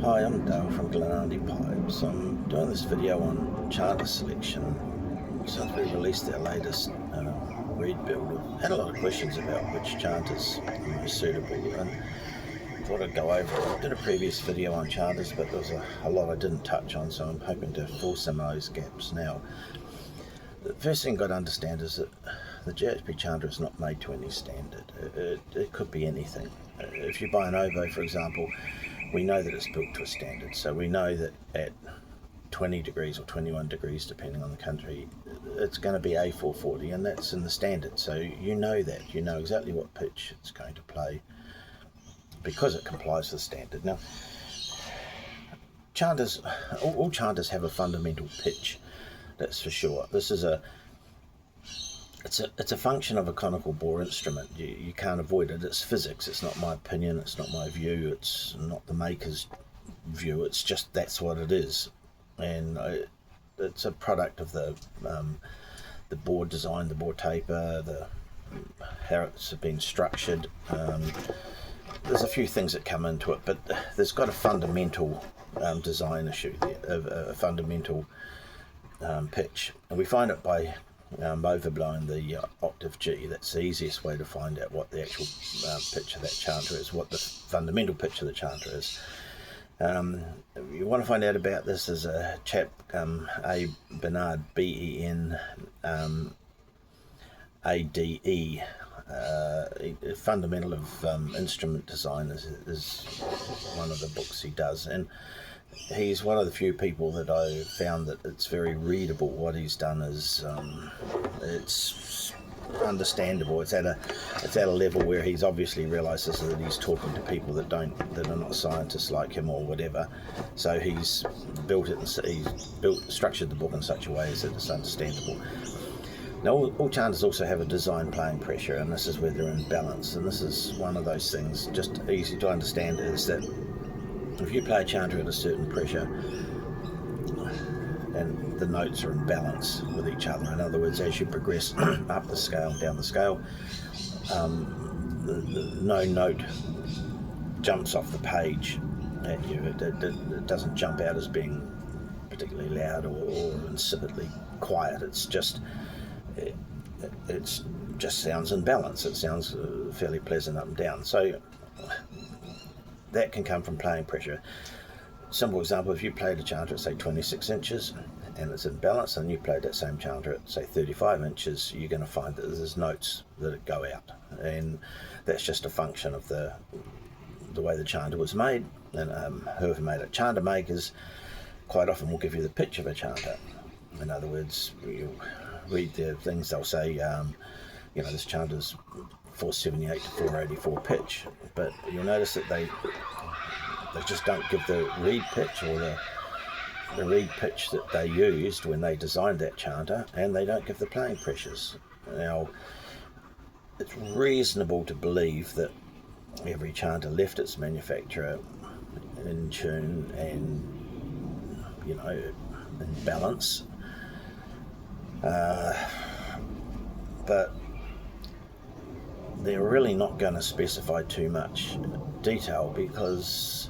Hi, I'm Dale from Glenardy Pipes. I'm doing this video on Chanter selection. Since we released our latest reed build, I've had a lot of questions about which chanters are most suitable, and thought I'd go over it. I did a previous video on chanters, but there was a lot I didn't touch on, so I'm hoping to fill some of those gaps now. The first thing you've got to understand is that the GHP chanter is not made to any standard. It could be anything. If you buy an OVO, for example, we know that it's built to a standard, so we know that at 20 degrees or 21 degrees, depending on the country, it's going to be A440, and that's in the standard. So you know that. You know exactly what pitch it's going to play because it complies with the standard. Now, chanters, all chanters have a fundamental pitch, that's for sure. This is it's a function of a conical bore instrument. You can't avoid it. It's physics. It's not my opinion. It's not my view. It's not the maker's view. It's just that's what it is, and it's a product of the bore design, the bore taper, how it's been structured. There's a few things that come into it, but there's got a fundamental design issue there, a fundamental pitch, and we find it by overblowing the octave G. That's the easiest way to find out what the actual pitch of that chanter is, what the fundamental pitch of the chanter is. You want to find out about this, is a chap, A. Bernard, B-E-N A-D-E. Fundamental of instrument design is one of the books he does, and he's one of the few people that I found that it's very readable. What he's done is it's understandable. It's at a level where he's obviously realizes that he's talking to people that are not scientists like him or whatever. So he's structured the book in such a way as that it's understandable. Now, all chanters also have a design playing pressure, and this is where they're in balance. And this is one of those things, just easy to understand, is that if you play a chanter at a certain pressure and the notes are in balance with each other, in other words, as you progress up the scale, down the scale, no note jumps off the page at you. It doesn't jump out as being particularly loud or insipidly quiet. It's just sounds in balance. It sounds fairly pleasant up and down. So that can come from playing pressure. Simple example, if you played a chanter at say 26 inches and it's in balance, and you played that same chanter at say 35 inches, you're going to find that there's notes that go out, and that's just a function of the way the chanter was made. And whoever made it, chanter makers quite often will give you the pitch of a chanter. In other words, you'll read their things, they'll say this chanter's 478 to 484 pitch, but you'll notice that they just don't give the reed pitch or the reed pitch that they used when they designed that chanter, and they don't give the playing pressures. Now, it's reasonable to believe that every chanter left its manufacturer in tune and in balance, but they're really not going to specify too much detail, because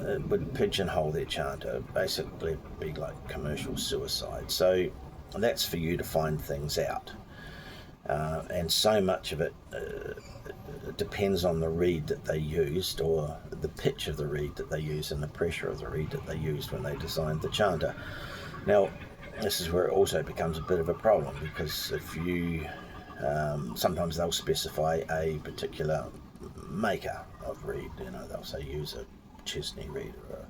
it would pigeonhole their chanter. Basically, it'd be like commercial suicide. So that's for you to find things out, and so much of it depends on the reed that they used, or the pitch of the reed that they used, and the pressure of the reed that they used when they designed the chanter. Now, this is where it also becomes a bit of a problem, because if you sometimes they'll specify a particular maker of reed. They'll say use a Chesney reed or a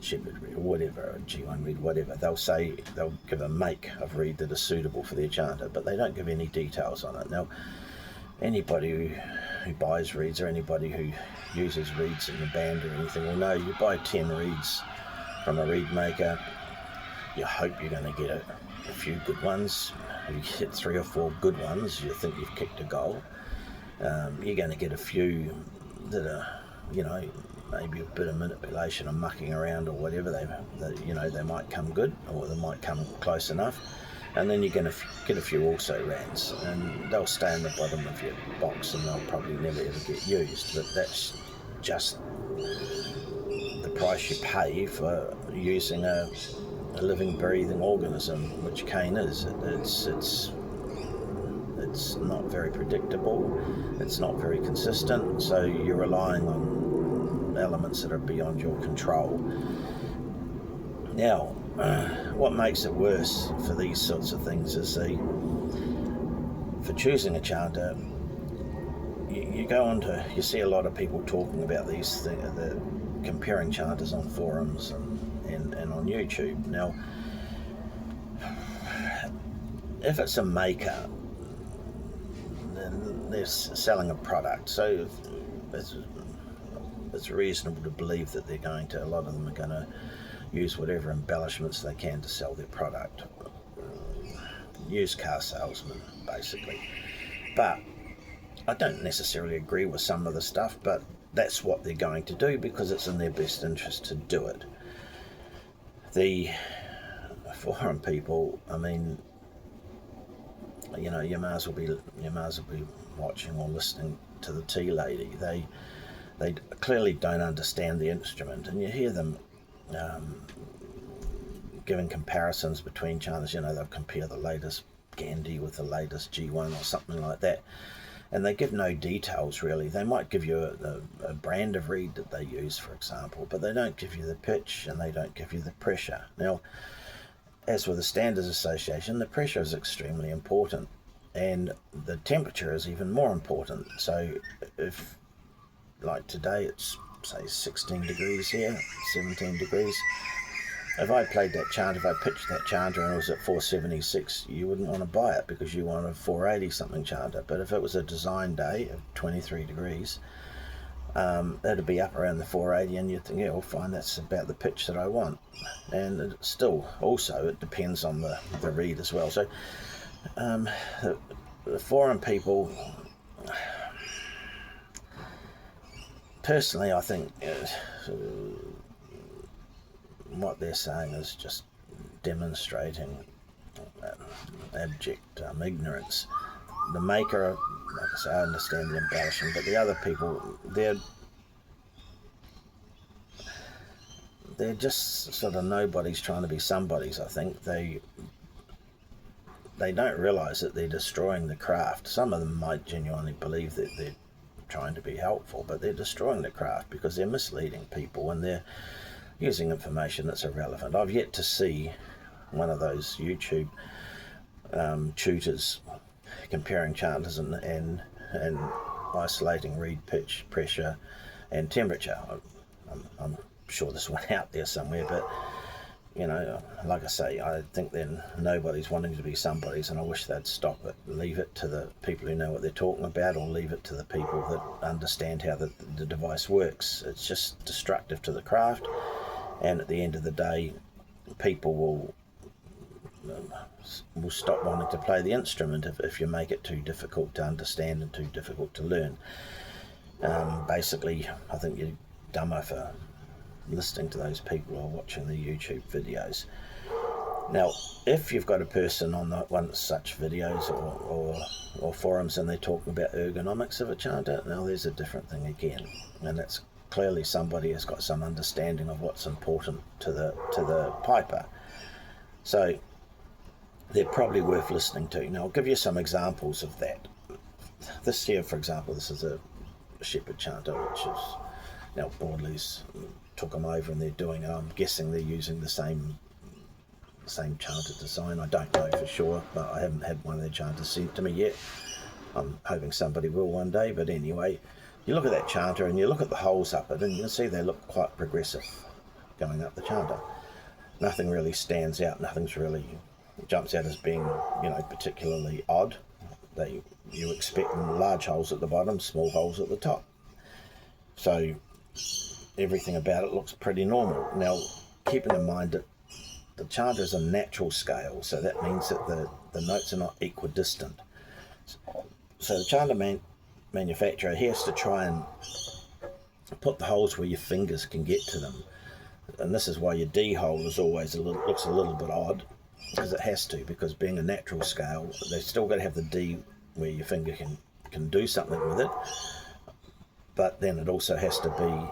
Shepherd reed or whatever, a G1 reed, whatever. They'll give a make of reed that is suitable for their chanter, but they don't give any details on it. Now, anybody who buys reeds, or anybody who uses reeds in the band or anything, will know you buy 10 reeds from a reed maker, you hope you're going to get a few good ones. If you get 3 or 4 good ones, you think you've kicked a goal. You're going to get a few that are, maybe a bit of manipulation or mucking around or whatever. They might come good, or they might come close enough. And then you're going to get a few also rans, and they'll stay in the bottom of your box, and they'll probably never ever get used. But that's just the price you pay for using a living, breathing organism, which cane is. It's not very predictable, it's not very consistent, so you're relying on elements that are beyond your control. Now, what makes it worse for these sorts of things is for choosing a chanter, you see a lot of people talking about these things, comparing chanters on forums and on YouTube. Now, if it's a maker, then they're selling a product, so it's reasonable to believe that a lot of them are going to use whatever embellishments they can to sell their product. Used car salesmen, basically. But I don't necessarily agree with some of the stuff, but that's what they're going to do because it's in their best interest to do it. The forum people, I mean, you may as well be watching or listening to the tea lady. They clearly don't understand the instrument, and you hear them giving comparisons between chanters. They'll compare the latest Gandhi with the latest G1 or something like that, and they give no details really. They might give you a brand of reed that they use, for example, but they don't give you the pitch and they don't give you the pressure. Now, as with the Standards Association, the pressure is extremely important, and the temperature is even more important. So if, like today, it's say 16 degrees here, 17 degrees. If I played that chanter, if I pitched that chanter and it was at 476, you wouldn't want to buy it because you want a 480 something chanter. But if it was a design day of 23 degrees, it'd be up around the 480, and you'd think, yeah, well, fine, that's about the pitch that I want. And it still, also, it depends on the reed as well. So the forum people, personally, I think what they're saying is just demonstrating abject just the maker, like I say, I understand the embellishing, but the other people, they're just sort of nobodies trying to be somebodies. I think they don't realise that they're destroying the craft. Some of them might genuinely believe that they're trying to be helpful, but they're destroying the craft because they're misleading people and they're using information that's irrelevant. I've yet to see one of those YouTube tutors comparing chanters and isolating reed pitch, pressure and temperature. I'm sure there's one out there somewhere, but like I say, I think then nobody's wanting to be somebody's, and I wish they'd stop it, leave it to the people who know what they're talking about, or leave it to the people that understand how the device works. It's just destructive to the craft, and at the end of the day, people will stop wanting to play the instrument if you make it too difficult to understand and too difficult to learn. Basically, I think you're dumber for listening to those people or watching the YouTube videos. Now, if you've got a person on one of such videos or forums and they're talking about ergonomics of a chanter, now there's a different thing again, and that's clearly somebody has got some understanding of what's important to the piper. So they're probably worth listening to. Now, I'll give you some examples of that. This here, for example, this is a shepherd chanter, which is now Broadley's took them over and they're doing, I'm guessing they're using the same chanter design. I don't know for sure, but I haven't had one of their chanters sent to me yet. I'm hoping somebody will one day, but anyway, you look at that chanter and you look at the holes up it, and you can see they look quite progressive going up the chanter. Nothing really stands out, nothing's really jumps out as being, particularly odd. You expect large holes at the bottom, small holes at the top. So everything about it looks pretty normal. Now, keeping in mind that the chanter is a natural scale, so that means that the notes are not equidistant. So the chanter manufacturer has to try and put the holes where your fingers can get to them, and this is why your D hole is always looks a little bit odd, because it has to, because being a natural scale, they've still got to have the D where your finger can do something with it, but then it also has to be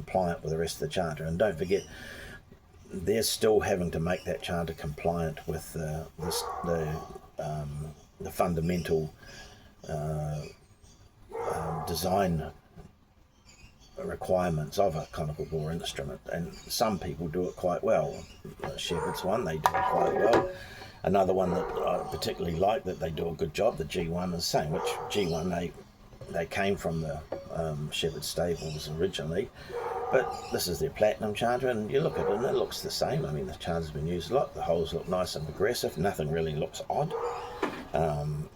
compliant with the rest of the Chanter. And don't forget, they're still having to make that Chanter compliant with the fundamental design requirements of a conical bore instrument. And some people do it quite well. Shepherd's one, they do it quite well. Another one that I particularly like, that they do a good job, the G1 is the same, which G1 they came from the Shepherd stables originally, but this is their platinum Chanter, and you look at it and it looks the same. I mean, the Chanter's been used a lot, the holes look nice and progressive, nothing really looks odd.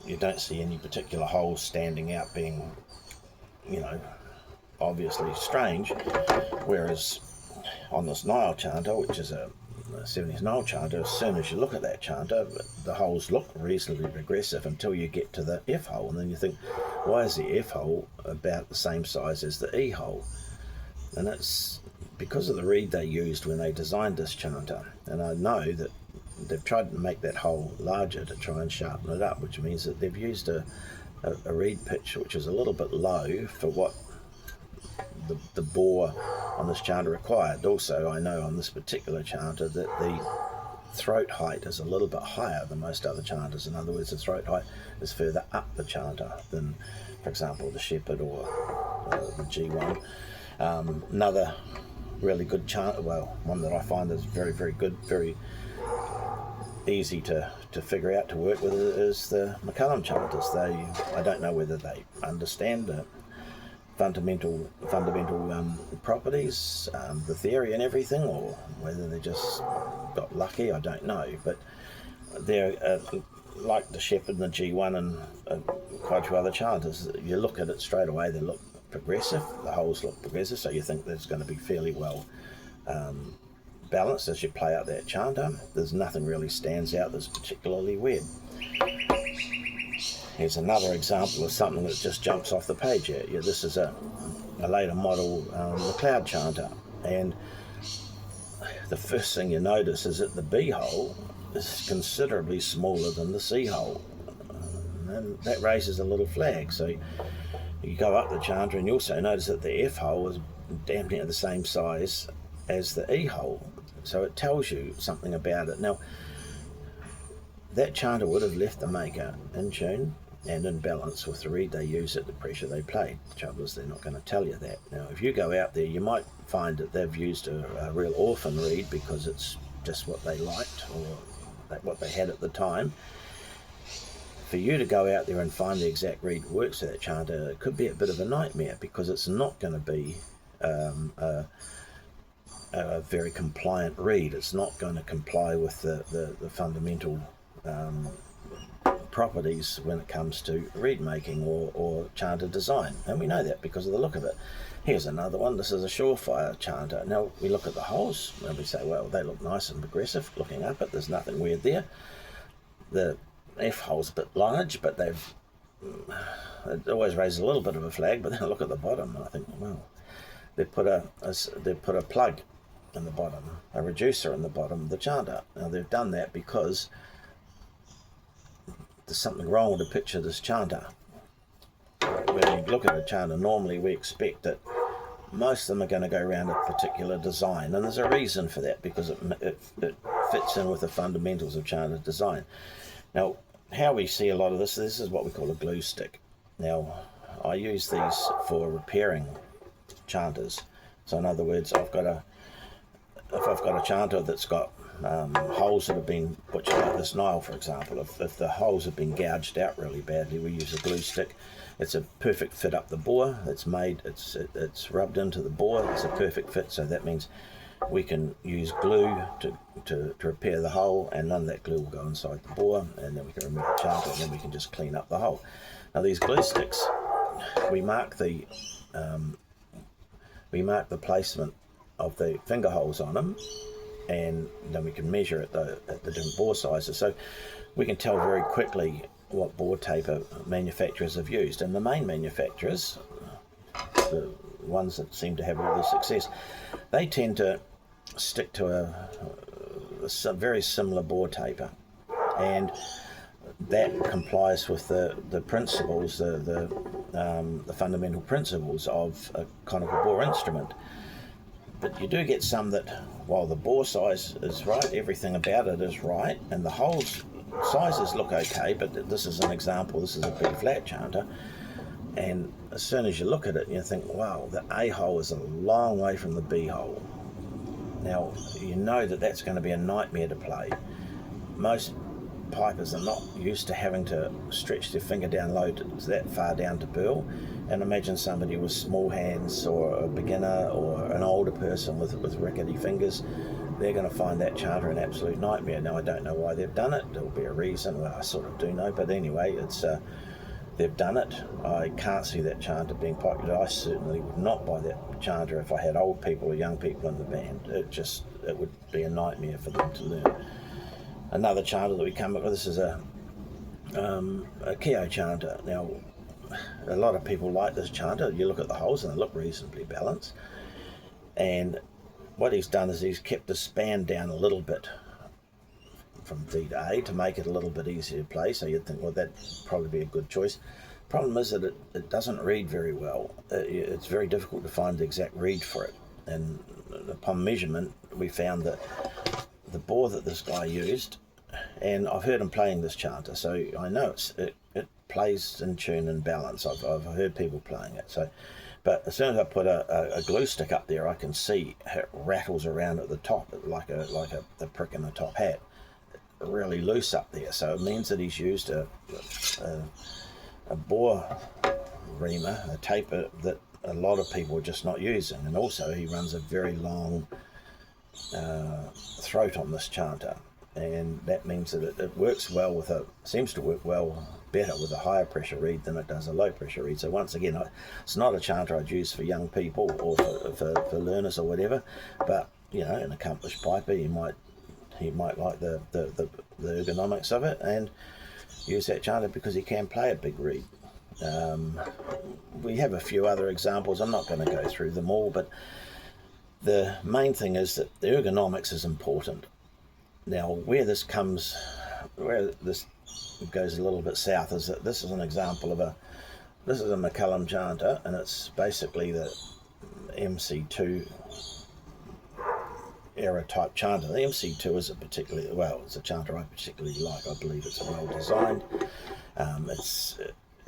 You don't see any particular holes standing out being, you know, obviously strange, whereas on this Nile Chanter, which is a 70s Nile Chanter, as soon as you look at that Chanter, the holes look reasonably progressive until you get to the F hole, and then you think, why is the F hole about the same size as the E hole? And it's because of the reed they used when they designed this Chanter. And I know that they've tried to make that hole larger to try and sharpen it up, which means that they've used a reed pitch which is a little bit low for what the bore on this Chanter required. Also, I know on this particular Chanter that the throat height is a little bit higher than most other Chanters. In other words, the throat height is further up the Chanter than, for example, the Shepherd or the G1. Another really good Chanter, well, one that I find is very, very good, very easy to figure out, to work with, is the McCullum Chanters. I don't know whether they understand the fundamental properties, the theory and everything, or whether they just got lucky, I don't know. But they're like the Shepherd and the G1 and quite a few other Chanters. You look at it straight away, they look progressive, the holes look progressive, so you think there's going to be fairly well balanced as you play out that Chanter. There's nothing really stands out that's particularly weird. Here's another example of something that just jumps off the page here. Yeah, this is a later model McLeod Chanter, and the first thing you notice is that the B hole is considerably smaller than the C hole, and that raises a little flag. So you go up the Chanter and you also notice that the F hole is damn near the same size as the E hole, so it tells you something about it. Now, that Chanter would have left the maker in tune and in balance with the reed they use at the pressure they played. The trouble is, they're not going to tell you that. Now, if you go out there, you might find that they've used a real orphan reed because it's just what they liked, or what they had at the time. For you to go out there and find the exact reed that works for that Chanter, it could be a bit of a nightmare, because it's not going to be a very compliant reed. It's not going to comply with the fundamental properties when it comes to reed making or Chanter design, and we know that because of the look of it. Here's another one. This is a Surefire Chanter. Now we look at the holes and we say, well, they look nice and progressive. Looking up it, there's nothing weird there. The F hole's a bit large, but it always raises a little bit of a flag. But then I look at the bottom and I think, well, they put a plug in the bottom, a reducer in the bottom of the Chanter. Now they've done that because there's something wrong with the picture of this Chanter. When you look at a Chanter, normally we expect that most of them are going to go around a particular design, and there's a reason for that, because it fits in with the fundamentals of Chanter design. Now, how we see a lot of this is what we call a glue stick. Now, I use these for repairing Chanters. So in other words, if I've got a Chanter that's got holes that have been butchered, like this Nile, for example, if the holes have been gouged out really badly, we use a glue stick. It's a perfect fit up the bore. It's rubbed into the bore. It's a perfect fit, so that means we can use glue to repair the hole, and none of that glue will go inside the bore, and then we can remove the Chanter, and then we can just clean up the hole. Now these glue sticks, we mark the placement of the finger holes on them, and then we can measure at the different bore sizes, so we can tell very quickly what bore taper manufacturers have used. And the main manufacturers, the ones that seem to have all the success, they tend to stick to a very similar bore taper, and that complies with the principles, the fundamental principles of a conical bore instrument. But you do get some that, while the bore size is right, everything about it is right, and the holes sizes look okay, but this is an example, this is a big flat chanter, and as soon as you look at it, you think, wow, the A hole is a long way from the B hole. Now, you know that that's going to be a nightmare to play. Most pipers are not used to having to stretch their finger down low that far down to burl, and imagine somebody with small hands, or a beginner, or an older person with rickety fingers. They're going to find that chanter an absolute nightmare. Now, I don't know why they've done it. There'll be a reason. Well, I sort of do know, but anyway, it's they've done it. I can't see that chanter being popular. I certainly would not buy that chanter if I had old people or young people in the band. It would be a nightmare for them to learn. Another chanter that we come up with, this is a Keo chanter. Now, a lot of people like this chanter. You look at the holes and they look reasonably balanced. And what he's done is he's kept the span down a little bit from D to A to make it a little bit easier to play. So you'd think, well, that'd probably be a good choice. Problem is that it doesn't read very well. It's very difficult to find the exact read for it. And upon measurement, we found that the bore that this guy used, and I've heard him playing this chanter, so I know it plays in tune and balance. I've heard people playing it. So, but as soon as I put a glue stick up there, I can see how it rattles around at the top like the prick in a top hat, really loose up there. So it means that he's used a bore reamer, a taper that a lot of people are just not using, and also he runs a very long throat on this chanter, and that means that it works well seems to work well better with a higher pressure reed than it does a low pressure reed. So once again, it's not a chanter I'd use for young people or for learners or whatever, but you know, an accomplished piper, he might like the ergonomics of it and use that chanter because he can play a big reed. We have a few other examples. I'm not going to go through them all, but the main thing is that the ergonomics is important. Now, where this goes a little bit south is that this is an example of this is a McCullum chanter, and it's basically the MC2 era type chanter. The MC2 is it's a chanter I particularly like. I believe it's well designed.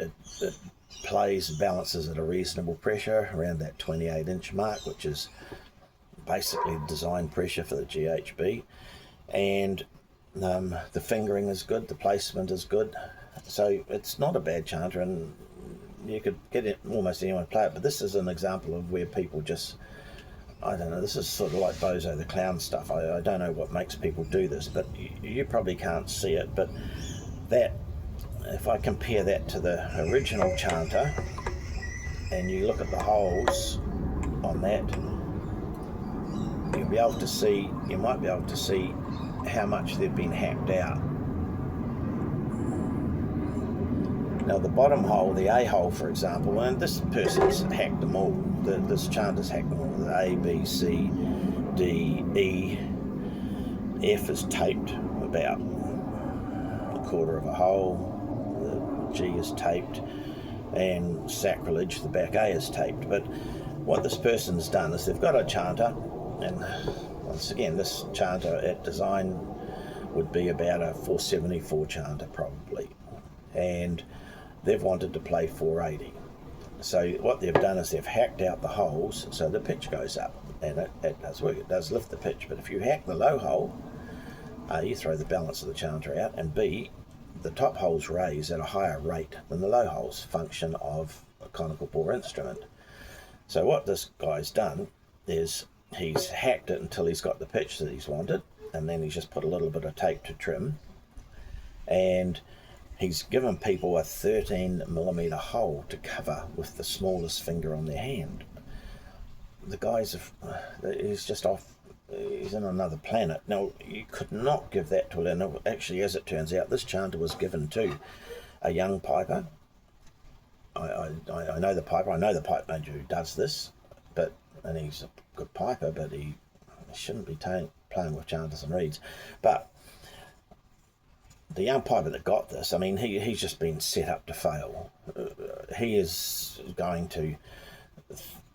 It plays and balances at a reasonable pressure around that 28-inch mark, which is basically design pressure for the GHB, and the fingering is good, the placement is good, so it's not a bad chanter, and you could get it almost anyone to play it. But this is an example of where people just, I don't know, this is sort of like Bozo the Clown stuff. I don't know what makes people do this, but you probably can't see it, but that, if I compare that to the original chanter and you look at the holes on that, you might be able to see how much they've been hacked out. Now the bottom hole, the A hole for example, and this person's hacked them all, this chanter's hacked them all. The A, B, C, D, E, F is taped about a quarter of a hole, the G is taped, and sacrilege, the back A is taped. But what this person's done is they've got a chanter, and once again, this chanter at design would be about a 474 chanter probably, and they've wanted to play 480. So what they've done is they've hacked out the holes so the pitch goes up, and it does work, it does lift the pitch. But if you hack the low hole, A, you throw the balance of the chanter out, and B, the top holes raise at a higher rate than the low holes, function of a conical bore instrument. So what this guy's done is he's hacked it until he's got the pitch that he's wanted, and then he's just put a little bit of tape to trim, and he's given people a 13mm hole to cover with the smallest finger on their hand. The guy's he's just off, he's in another planet. Now, you could not give that to a learner. Actually, as it turns out, this chanter was given to a young piper. I know the piper, I know the pipe major who does this, and he's a good piper, but he shouldn't be playing with chanters and reeds. But the young piper that got this, I mean, he's just been set up to fail. He is going to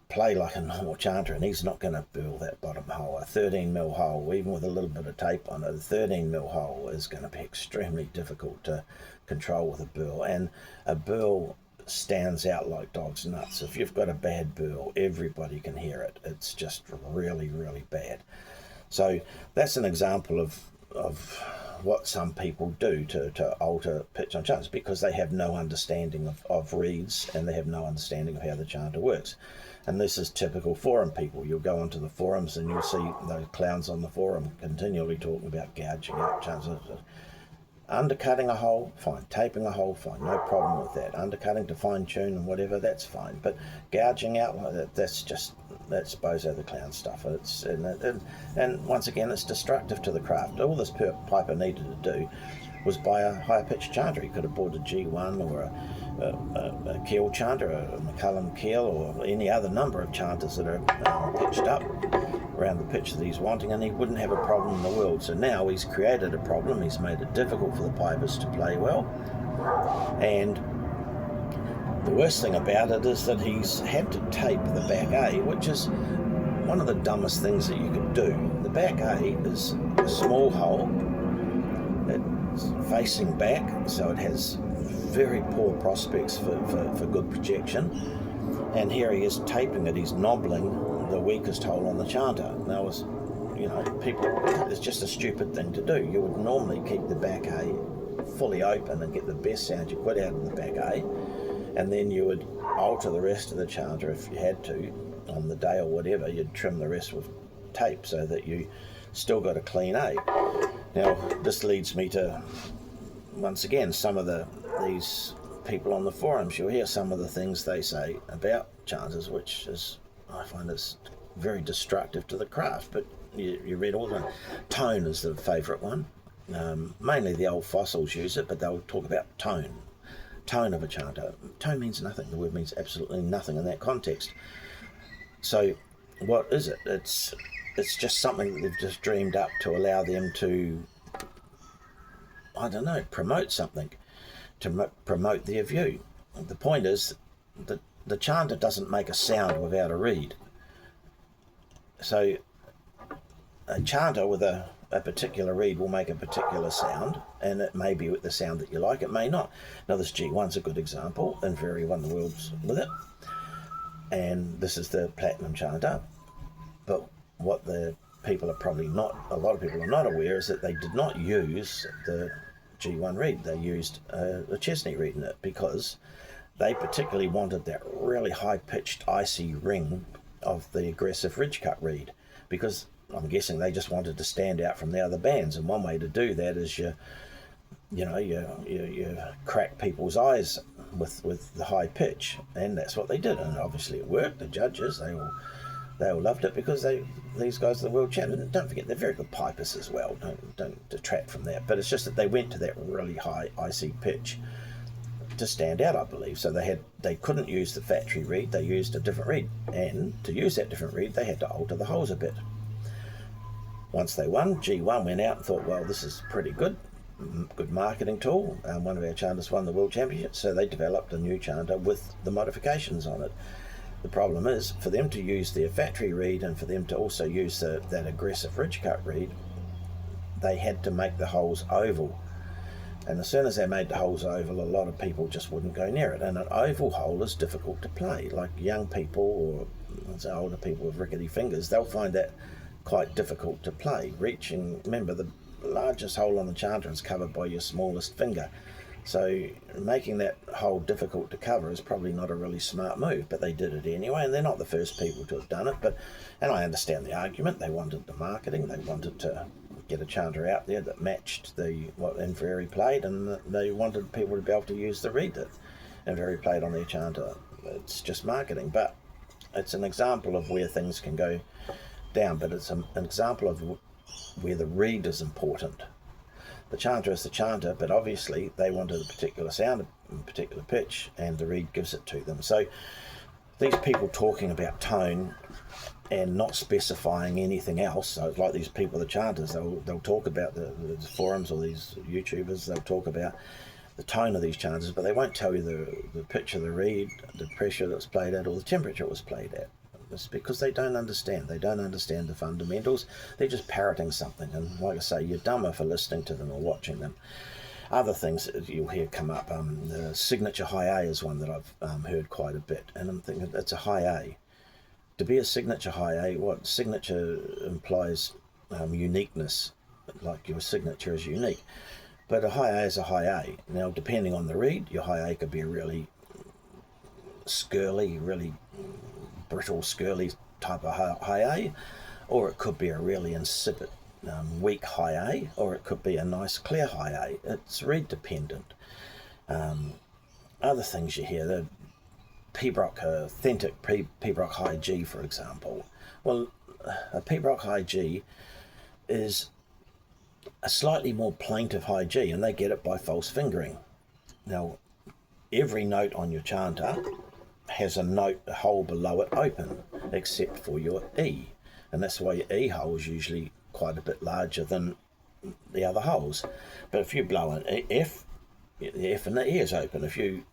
play like a normal chanter, and he's not going to burl that bottom hole. A 13mm hole, even with a little bit of tape on it, a 13mm hole is going to be extremely difficult to control with a burl, and a burl stands out like dog's nuts. If you've got a bad burl, everybody can hear it. It's just really, really bad. So that's an example of what some people do to alter pitch on chanters, because they have no understanding of reeds, and they have no understanding of how the chanter works. And this is typical forum people. You'll go onto the forums and you'll see those clowns on the forum continually talking about gouging out chanters. Undercutting a hole, fine. Taping a hole, fine. No problem with that. Undercutting to fine tune and whatever, that's fine. But gouging out like that, that's bozo the clown stuff. And once again, it's destructive to the craft. All this piper needed to do was buy a higher pitched chanter. He could have bought a G1 or a keel chanter, a McCullum keel, or any other number of chanters that are pitched up around the pitch that he's wanting, and he wouldn't have a problem in the world. So now he's created a problem. He's made it difficult for the pipers to play well, and the worst thing about it is that he's had to tape the back A, which is one of the dumbest things that you could do. The back A is a small hole. It's facing back, so it has very poor prospects for good projection. And here he is taping it. He's knobbling the weakest hole on the chanter. Now, it's just a stupid thing to do. You would normally keep the back A fully open and get the best sound you could out of the back A, and then you would alter the rest of the chanter if you had to on the day or whatever. You'd trim the rest with tape so that you still got a clean A. Now, this leads me to, once again, some of these people on the forums. You'll hear some of the things they say about chanters, which is, I find, is very destructive to the craft. But you read all the tone is the favourite one. Mainly the old fossils use it, but they'll talk about tone of a chanter. Tone means nothing. The word means absolutely nothing in that context. So what is it? It's just something that they've just dreamed up to allow them to, I don't know, promote something, to promote their view. The point is that the chanter doesn't make a sound without a reed. So a chanter with a particular reed will make a particular sound, and it may be with the sound that you like, it may not. Now, this G1's a good example, and Very won the worlds with it, and this is the platinum chanter. But what the people are probably not, a lot of people are not aware, is that they did not use the G1 reed. They used a Chesney reed in it, because they particularly wanted that really high-pitched icy ring of the aggressive ridge cut reed, because I'm guessing they just wanted to stand out from the other bands, and one way to do that is you crack people's eyes with the high pitch, and that's what they did, and obviously it worked. The judges, they all loved it, because these guys are the world champions. And don't forget, they're very good pipers as well. Don't detract from that. But it's just that they went to that really high icy pitch to stand out, I believe. So they couldn't use the factory reed. They used a different reed, and to use that different reed, they had to alter the holes a bit. Once they won, G1 went out and thought, well, this is pretty good marketing tool. One of our chanters won the world championship, so they developed a new chanter with the modifications on it. The problem is, for them to use their factory reed and for them to also use that aggressive ridge cut reed, they had to make the holes oval. And as soon as they made the holes oval, a lot of people just wouldn't go near it. And an oval hole is difficult to play. Like young people or older people with rickety fingers, they'll find that quite difficult to play. Remember, the largest hole on the chanter is covered by your smallest finger. So making that hole difficult to cover is probably not a really smart move, but they did it anyway, and they're not the first people to have done it. And I understand the argument. They wanted the marketing. They wanted to get a chanter out there that matched what Inverary played, and they wanted people to be able to use the reed that Inverary played on their chanter. It's just marketing, but it's an example of where things can go down, but it's an example of where the reed is important. The chanter is the chanter, but obviously they wanted a particular sound, a particular pitch, and the reed gives it to them. So these people talking about tone and not specifying anything else, so it's like these people, the chanters, they'll talk about the forums, or these YouTubers, they'll talk about the tone of these chanters, but they won't tell you the pitch of the reed, the pressure that was played at, or the temperature it was played at. It's because they don't understand. They don't understand the fundamentals. They're just parroting something. And like I say, you're dumber for listening to them or watching them. Other things that you'll hear come up, the signature high A is one that I've heard quite a bit. And I'm thinking, it's a high A. To be a signature high A, what signature implies uniqueness, like your signature is unique. But a high A is a high A. Now, depending on the reed, your high A could be a really scurly, really brittle, scurly type of high A, or it could be a really insipid, weak high A, or it could be a nice clear high A. It's reed dependent. Other things you hear, the Pibroch, authentic Pibroch high G, for example. Well, a Pibroch high G is a slightly more plaintive high G, and they get it by false fingering. Now, every note on your chanter has a hole below it open, except for your E, and that's why your E hole is usually quite a bit larger than the other holes. But if you blow an F, the F and the E is open. If you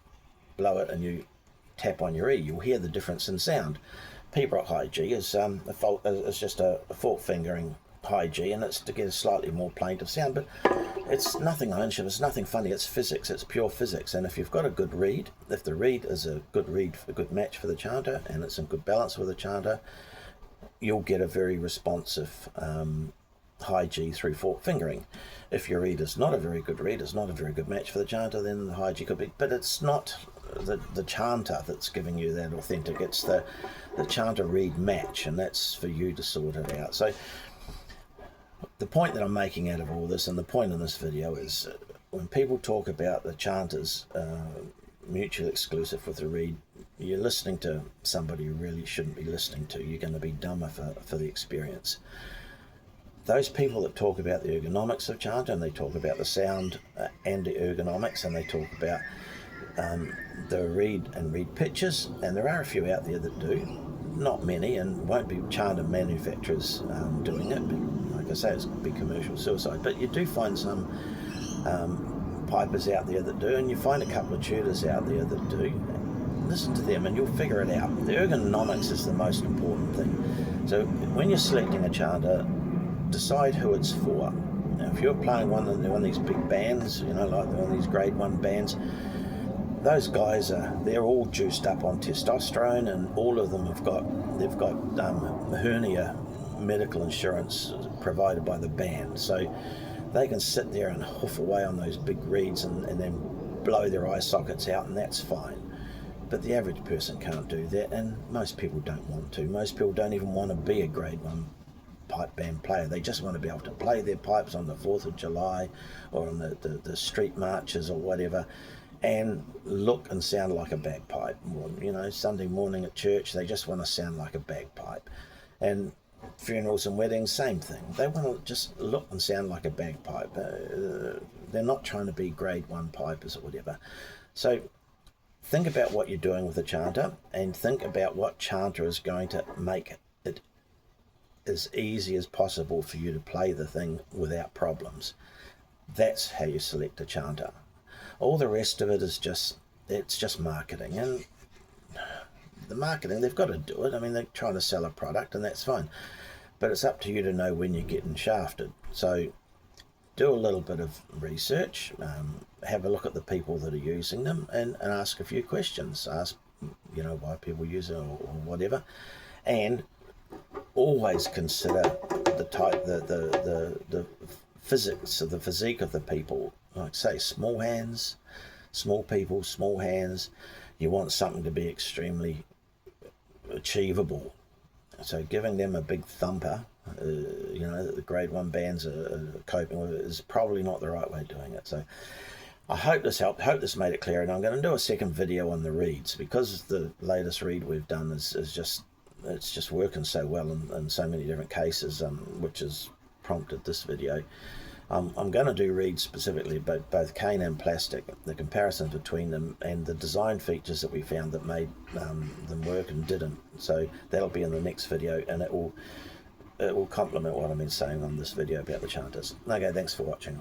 blow it and you tap on your E, you'll hear the difference in sound. Pibroch high G is just a fault fingering high G, and it's to get a slightly more plaintive sound, but it's nothing ancient, it's nothing funny, it's physics, it's pure physics. And if you've got a good reed, if the reed is a good match for the chanter, and it's in good balance with the chanter, you'll get a very responsive high G through fault fingering. If your reed is not a very good reed, it's not a very good match for the chanter, then the high G could be, but it's not the chanter that's giving you that authentic, it's the chanter reed match, and that's for you to sort it out. So the point that I'm making out of all this, and the point in this video, is when people talk about the chanters mutually exclusive with the reed, you're listening to somebody you really shouldn't be listening to. You're going to be dumber for the experience. Those people that talk about the ergonomics of chanter, and they talk about the sound and the ergonomics, and they talk about the reed and reed pitches, and there are a few out there that do, not many, and won't be chanter manufacturers doing it. Like I say, it's going to be commercial suicide, but you do find some pipers out there that do, and you find a couple of tutors out there that do. Listen to them and you'll figure it out. The ergonomics is the most important thing. So when you're selecting a chanter, decide who it's for. Now, if you're playing one of these big bands, like one of these grade 1 bands, those guys they're all juiced up on testosterone, and all of them they've got hernia medical insurance provided by the band, so they can sit there and hoof away on those big reeds and then blow their eye sockets out, and that's fine. But the average person can't do that, and most people don't want to. Most people don't even want to be a grade 1 pipe band player. They just want to be able to play their pipes on the 4th of July or on the street marches or whatever, and look and sound like a bagpipe. Sunday morning at church, they just want to sound like a bagpipe. And funerals and weddings, same thing. They want to just look and sound like a bagpipe. They're not trying to be grade 1 pipers or whatever. So think about what you're doing with the chanter, and think about what chanter is going to make it as easy as possible for you to play the thing without problems. That's how you select a chanter. All the rest of it is just marketing, and the marketing, they've got to do it. I mean, they're trying to sell a product, and that's fine, but it's up to you to know when you're getting shafted. So do a little bit of research, have a look at the people that are using them, and ask a few questions. Ask why people use it, or whatever, and always consider the type, the physics of the physique of the people. Like say, small hands, small people, small hands. You want something to be extremely achievable. So giving them a big thumper, the grade 1 bands are coping with it, is probably not the right way of doing it. So I hope this helped. Hope this made it clear. And I'm going to do a second video on the reeds, because the latest reed we've done is just working so well in so many different cases, which has prompted this video. I'm going to do reeds specifically, both cane and plastic, the comparison between them, and the design features that we found that made them work and didn't. So that'll be in the next video, and it will complement what I've been saying on this video about the chanters. Okay, thanks for watching.